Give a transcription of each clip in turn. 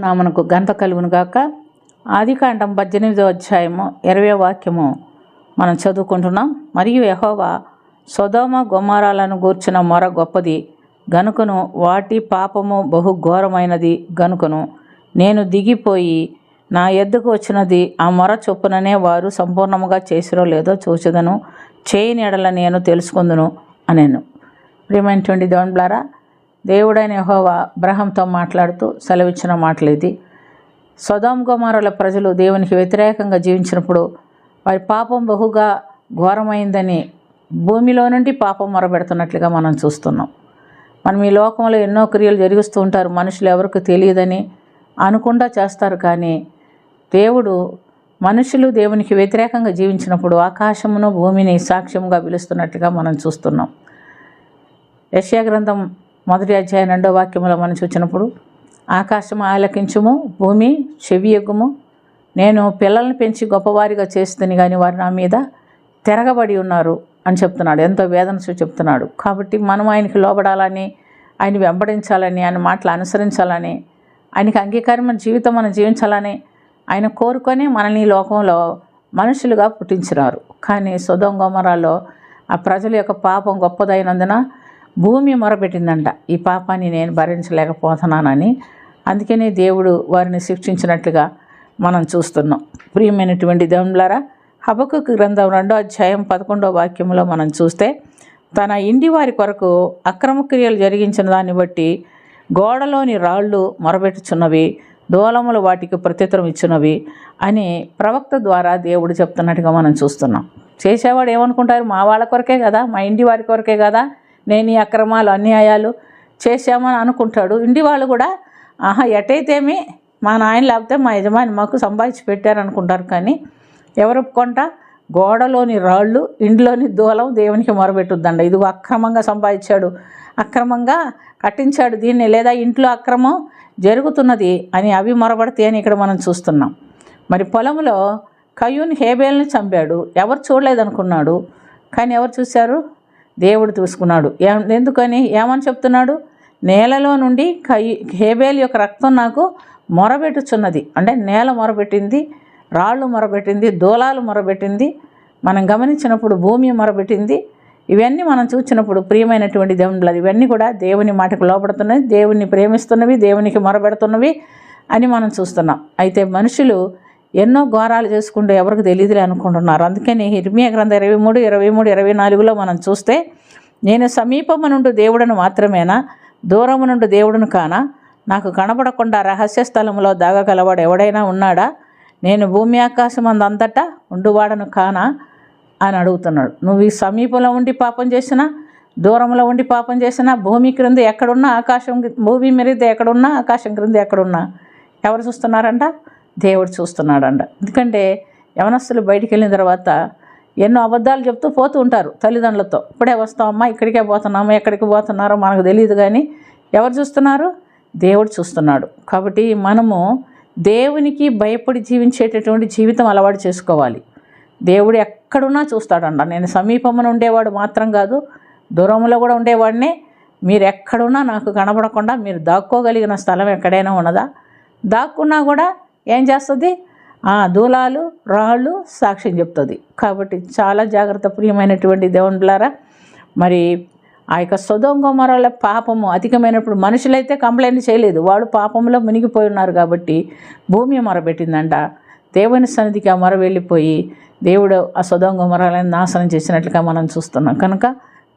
నామనకు ఘనత కలుగును గాక. ఆదికాండం 18వ అధ్యాయము 20వ వాక్యము మనం చదువుకుంటున్నాం. మరియు యెహోవా సొదొమ గొమొర్రాలను గూర్చిన మొర గొప్పది గనుకను వాటి పాపము బహు ఘోరమైనది గనుకను నేను దిగిపోయి నా యొద్దకు వచ్చినది ఆ మొర చొప్పుననే వారు సంపూర్ణముగా చేసిరో లేదో చూచెదను, చేయని ఎడల నేను తెలుసుకుందును అనెను. ప్రియమైనటువంటి దేవునిలారా, దేవుడైన యెహోవా అబ్రహాంతో మాట్లాడుతూ సెలవిచ్చిన మాటలు ఇది. సొదొమ గొమొర్రాల ప్రజలు దేవునికి వ్యతిరేకంగా జీవించినప్పుడు వారి పాపం బహుగా ఘోరమైందని భూమిలో నుండి పాపం మొరబెడుతున్నట్లుగా మనం చూస్తున్నాం. మనం ఈ లోకంలో ఎన్నో క్రియలు జరిగిస్తూ ఉంటారు, మనుషులు ఎవరికి తెలియదని అనుకుండా చేస్తారు. కానీ దేవుడు మనుషులు దేవునికి వ్యతిరేకంగా జీవించినప్పుడు ఆకాశమును భూమిని సాక్ష్యముగా పిలుస్తున్నట్లుగా మనం చూస్తున్నాం. యెషయా గ్రంథం 1వ అధ్యాయం 2వ వాక్యంలో మనం చూసినప్పుడు, ఆకాశము ఆలకించుము, భూమి చెవియొగ్గుము, నేను పిల్లల్ని పెంచి గొప్పవారిగా చేస్తుంది కానీ వారు నా మీద తిరగబడి ఉన్నారు అని చెప్తున్నాడు. ఎంతో వేదన చెప్తున్నాడు. కాబట్టి మనం ఆయనకి లోబడాలని, ఆయన వెంబడించాలని, ఆయన మాటలు అనుసరించాలని, ఆయనకి అంగీకారమైన జీవితం మనం జీవించాలని ఆయన కోరుకొని మనల్ని ఈ లోకంలో మనుషులుగా పుట్టించినారు. కానీ సొదొమ గొమొర్రాలో ఆ ప్రజల యొక్క పాపం గొప్పదైనందున భూమి మొరపెట్టిందంట, ఈ పాపాన్ని నేను భరించలేకపోతున్నానని. అందుకనే దేవుడు వారిని శిక్షించినట్లుగా మనం చూస్తున్నాం. ప్రియమైనటువంటి దేవునిలారా, హబక్కూకు గ్రంథం 2వ అధ్యాయం 11వ వాక్యంలో మనం చూస్తే, తన ఇంటి వారి కొరకు అక్రమ క్రియలు జరిగించిన దాన్ని బట్టి గోడలోని రాళ్ళు మొరబెట్టుచున్నవి, దూలములు వాటికి ప్రత్యుత్తరం ఇచ్చినవి అని ప్రవక్త ద్వారా దేవుడు చెప్తున్నట్టుగా మనం చూస్తున్నాం. చేసేవాడు ఏమనుకుంటారు, మా వాళ్ళ కొరకే కదా, మా ఇంటి వారి కొరకే కదా నేను ఈ అక్రమాలు అన్యాయాలు చేశామని అనుకుంటాడు. ఇంటి వాళ్ళు కూడా ఎటైతేమి మా నాయన లేకపోతే మా యజమాని మాకు సంపాదించి పెట్టారనుకుంటారు. కానీ ఎవరు ఒప్పుకుంటా గోడలోని రాళ్ళు ఇంట్లోని దూలం దేవునికి మొరబెట్టుద్దండ. ఇది అక్రమంగా సంపాదించాడు, అక్రమంగా కట్టించాడు దీన్ని, లేదా ఇంట్లో అక్రమం జరుగుతున్నది అని అవి మొరబడితే అని ఇక్కడ మనం చూస్తున్నాం. మరి పొలంలో కయ్యూను హేబేల్ని చంపాడు, ఎవరు చూడలేదనుకున్నాడు. కానీ ఎవరు చూశారు, దేవుడు చూసుకున్నాడు. ఎందుకని ఏమని చెప్తున్నాడు, నేలలో నుండి హేబేలు యొక్క రక్తం నాకు మొరబెట్టుచున్నది. అంటే నేల మొరబెట్టింది, రాళ్ళు మొరబెట్టింది, దూలాలు మొరబెట్టింది. మనం గమనించినప్పుడు భూమి మొరబెట్టింది. ఇవన్నీ మనం చూసినప్పుడు ప్రియమైనటువంటి దేవుళ్ళు ఇవన్నీ కూడా దేవుని మాటకు లోపడుతున్నవి, దేవుని ప్రేమిస్తున్నవి, దేవునికి మొరబెడుతున్నవి అని మనం చూస్తున్నాం. అయితే మనుషులు ఎన్నో ఘోరాలు చేసుకుంటూ ఎవరికి తెలియదులే అనుకుంటున్నారు. అందుకని ఇర్మియా గ్రంథం 23, 23, 24లో మనం చూస్తే, నేను సమీపము నుండి దేవుడను మాత్రమేనా, దూరము నుండి దేవుడును కానా, నాకు కనబడకుండా రహస్య స్థలంలో దాగగలవాడు ఎవడైనా ఉన్నాడా, నేను భూమి ఆకాశం అంతటా ఉండువాడను కానా అని అడుగుతున్నాడు. నువ్వు ఈ సమీపంలో ఉండి పాపం చేసినా, దూరంలో ఉండి పాపం చేసినా, భూమి క్రింద ఎక్కడున్నా, భూమి మీద ఎక్కడున్నా, ఆకాశం క్రింద ఎక్కడున్నా ఎవరు చూస్తున్నారంట, దేవుడు చూస్తున్నాడంట. ఎందుకంటే యవనస్తులు బయటికి వెళ్ళిన తర్వాత ఎన్నో అబద్ధాలు చెప్తూ పోతూ ఉంటారు తల్లిదండ్రులతో. ఇప్పుడే వస్తామమ్మా, ఇక్కడికే పోతున్నామా, ఎక్కడికి పోతున్నారో మనకు తెలియదు. కానీ ఎవరు చూస్తున్నారు, దేవుడు చూస్తున్నాడు. కాబట్టి మనము దేవునికి భయపడి జీవించేటటువంటి జీవితం అలవాటు చేసుకోవాలి. దేవుడు ఎక్కడున్నా చూస్తాడంట. నేను సమీపమున ఉండేవాడు మాత్రం కాదు, దూరంలో కూడా ఉండేవాడినే. మీరు ఎక్కడున్నా నాకు కనబడకుండా మీరు దాక్కోగలిగిన స్థలం ఎక్కడైనా ఉన్నదా, దాక్కున్నా కూడా ఏం చేస్తుంది, దూలాలు రాళ్ళు సాక్ష్యం చెప్తుంది. కాబట్టి చాలా జాగ్రత్త ప్రియమైనటువంటి దేవునిలారా. మరి ఆ యొక్క సొదొమ గొమొర్రాల పాపము అధికమైనప్పుడు మనుషులైతే కంప్లైంట్ చేయలేదు, వాళ్ళు పాపంలో మునిగిపోయి ఉన్నారు. కాబట్టి భూమి మొరబెట్టిందంట. దేవుని సన్నిధికి ఆ మొర వెళ్ళిపోయి దేవుడు ఆ సొదొమ గొమొర్రాలను నాశనం చేసినట్లుగా మనం చూస్తున్నాం. కనుక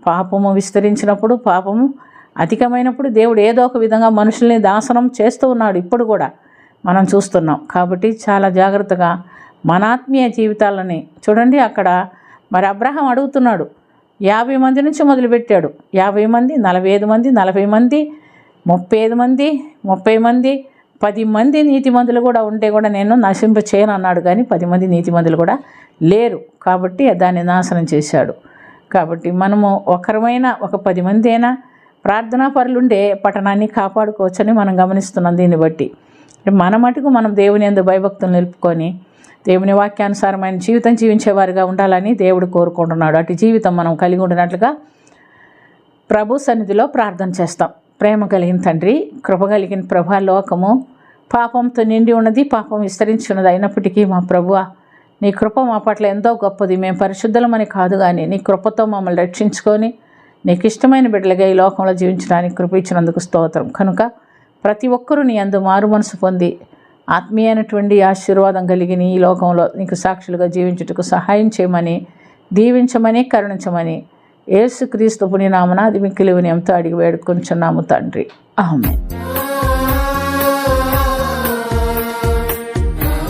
పాపము విస్తరించినప్పుడు, పాపము అధికమైనప్పుడు దేవుడు ఏదో ఒక విధంగా మనుషుల్ని నాశనం చేస్తూ ఉన్నాడు. ఇప్పుడు కూడా మనం చూస్తున్నాం. కాబట్టి చాలా జాగ్రత్తగా మన ఆత్మీయ జీవితాలని చూడండి. అక్కడ మరి అబ్రహాం అడుగుతున్నాడు, 50 మంది నుంచి మొదలుపెట్టాడు. 50 మంది, 45 మంది, 40 మంది, 35 మంది, 30 మంది, 10 మంది నీతిమంతులు కూడా ఉంటే కూడా నేను నశింప చేయను అన్నాడు, కానీ 10 మంది నీతిమంతులు కూడా లేరు కాబట్టి దాన్ని నాశనం చేశాడు. కాబట్టి మనము ఒకరమైన ఒక 10 మంది అయినా ప్రార్థనా పరులుండే పట్టణాన్ని కాపాడుకోవచ్చని మనం గమనిస్తున్నాం. దీన్ని బట్టి మన మటుకు మనం దేవుని యందు భయభక్తులు నిలుపుకొని దేవుని వాక్యానుసారమైన జీవితం జీవించేవారిగా ఉండాలని దేవుడు కోరుకుంటున్నాడు. అటు జీవితం మనం కలిగి ఉండినట్లుగా ప్రభు సన్నిధిలో ప్రార్థన చేస్తాం. ప్రేమ కలిగిన తండ్రి, కృప కలిగిన ప్రభా, లోకము పాపంతో నిండి ఉన్నది, పాపం విస్తరించి ఉన్నది. అయినప్పటికీ మా ప్రభువా, నీ కృప మా పట్ల ఎంతో గొప్పది. మేము పరిశుద్ధులమని కాదు, కానీ నీ కృపతో మమ్మల్ని రక్షించుకొని నీకు ఇష్టమైన బిడ్డలుగా ఈ లోకంలో జీవించడానికి కృప ఇచ్చినందుకు స్తోత్రం. కనుక ప్రతి ఒక్కరూ నీ యందు మారు మనసు పొంది ఆత్మీయమైనటువంటి ఆశీర్వాదం కలిగిన ఈ లోకంలో నీకు సాక్షులుగా జీవించుటకు సహాయం చేయమని, దీవించమని, కరుణించమని యేసుక్రీస్తు పుణ్యనామమున అది మిక్కిలి వినయంతో అడిగి వేడుకొనుచున్నాము తండ్రి. ఆమేన్.